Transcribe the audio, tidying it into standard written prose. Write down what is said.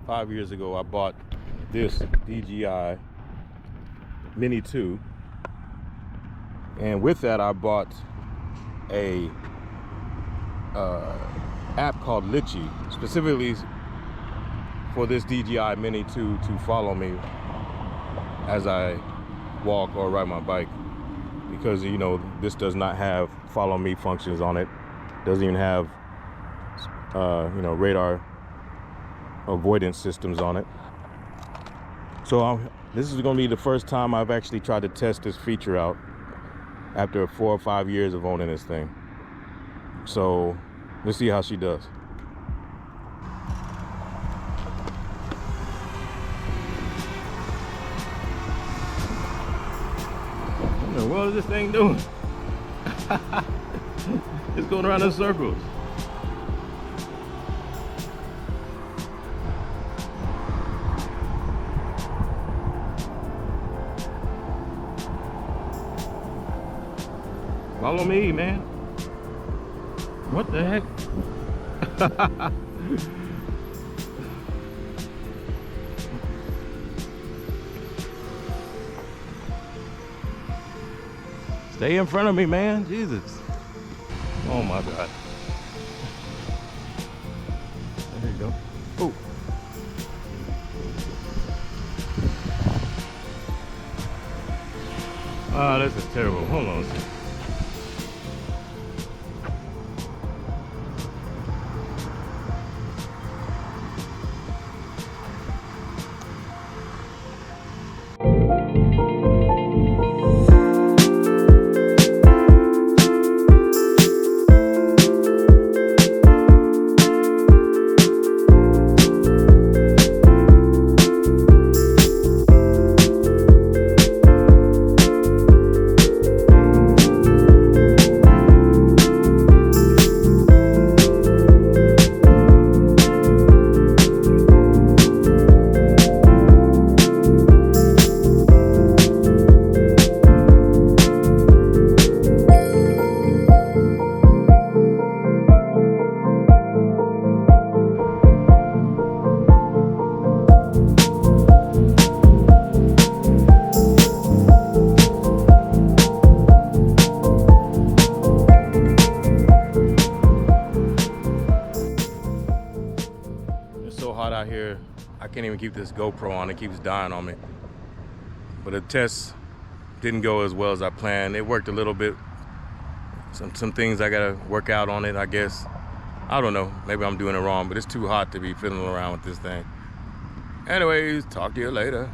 5 years ago, I bought this DJI Mini 2, and with that I bought a app called Litchi, specifically for this DJI Mini 2 to follow me as I walk or ride my bike, because you know this does not have follow me functions on it. Doesn't even have radar avoidance systems on it. So this is going to be the first time I've actually tried to test this feature out after 4 or 5 years of owning this thing. So let's see how she does. What is this thing doing? It's going around in circles. Follow me, man. What the heck? Stay in front of me, man. Jesus. Oh my God. There you go. Oh. Ah, this is terrible. Hold on a second. Out here, I can't even keep this GoPro on. It keeps dying on me. But the test didn't go as well as I planned. It worked a little bit. Some things I gotta work out on it, I guess. I don't know, maybe I'm doing it wrong, but it's too hot to be fiddling around with this thing. Anyways, talk to you later.